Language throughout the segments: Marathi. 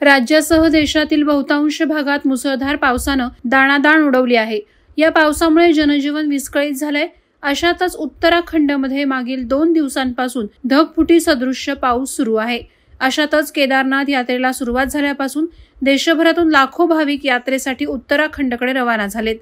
राज्यासह देशातील बहुतांश भागात मुसळधार पावसानं दाणादाण उडवली आहे। या पावसामुळे जनजीवन विस्कळीत झालंय। अशातच उत्तराखंडमध्ये मागील 2 दिवसांपासून ढगफुटी सदृश्य पाऊस सुरू आहे। अशातच केदारनाथ यात्रेला सुरुवात झाल्यापासून देशभरातून लाखो भाविक यात्रेसाठी उत्तराखंडकडे रवाना झालेत।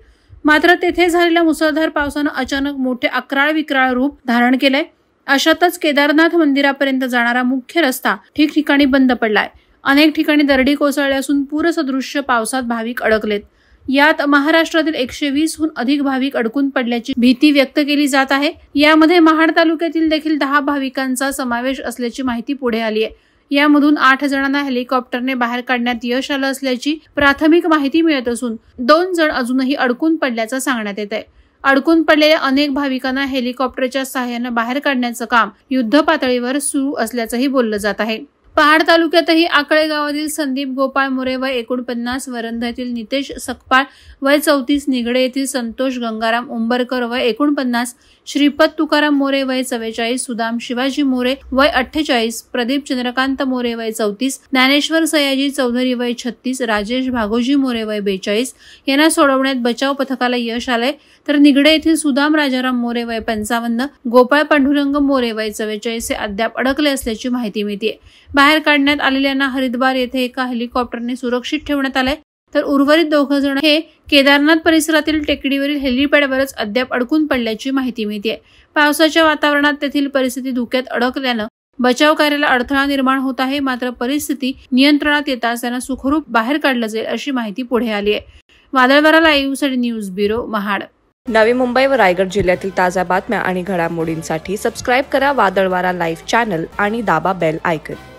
मात्र तेथे झालेल्या मुसळधार पावसानं अचानक मोठे अक्राळ विक्राळ रूप धारण केलंय। अशातच केदारनाथ मंदिरापर्यंत जाणारा मुख्य रस्ता ठिकठिकाणी बंद पडलाय। अनेक ठिकाणी दरडी कोसळल्या असून पूरसदृश्य पावसात भाविक अडकलेत। यात महाराष्ट्रातील 120हून अधिक भाविक अडकून पडल्याची भीती व्यक्त केली जात आहे। यामध्ये महाड तालुक्यातील देखील 10 भाविकांचा समावेश असल्याची माहिती पुढे आली आहे। यामधून 8 जणांना हेलिकॉप्टरने बाहेर काढण्यात यश आलं असल्याची प्राथमिक माहिती मिळत असून 2 जण अजूनही अडकून पडल्याचं सांगण्यात येत आहे। अडकून पडलेल्या अनेक भाविकांना हेलिकॉप्टरच्या सहाय्याने बाहेर काढण्याचं काम युद्धपातळीवर सुरू असल्याचंही बोललं जात आहे। पहाड तालुक्यातही आकळे गावातील संदीप गोपाळ मोरे वय 49, वरंधा येथील नितेश सकपाळ वय 34, निगडे येथील संतोष गंगाराम उंबरकर वय 49, श्रीपद तुकाराम मोरे वय 44, सुदाम शिवाजी मोरे वय 48, प्रदीप चंद्रकांत मोरे वय 34, ज्ञानेश्वर सयाजी चौधरी वय 36, राजेश भागोजी मोरे वय 42 यांना सोडवण्यात बचाव पथकाला यश आलंय। तर निगडे येथील सुदाम राजाराम मोरे वय 55, गोपाळ पांडुरंग मोरे वय 44 हे अद्याप अडकले असल्याची माहिती मिळते। बाहेर काढण्यात आलेल्यांना हरिद्वार येथे एका हेलिकॉप्टरने सुरक्षित ठेवण्यात आले, तर उर्वरित 2 जण हे केदारनाथ परिसरातील टेकडीवरील हेलिपॅडवरच अद्याप अडकून पडल्याची माहिती मिळते। पावसाच्या वातावरणात तेथील परिस्थिती धोक्यात अडकल्यानं बचाव कार्याला अडथळा निर्माण होत आहे। मात्र परिस्थिती नियंत्रणात येताच त्यांना सुखरूप बाहेर काढलं जाईल अशी माहिती पुढे आली आहे। वादळवारा लाईव्हसाठी न्यूज ब्युरो, महाड। नवी मुंबई व रायगड जिल्ह्यातील ताज्या बातम्या आणि घडामोडींसाठी सबस्क्राईब करा वादळवारा लाईव्ह चॅनल आणि दाबा बेल आयकॉन।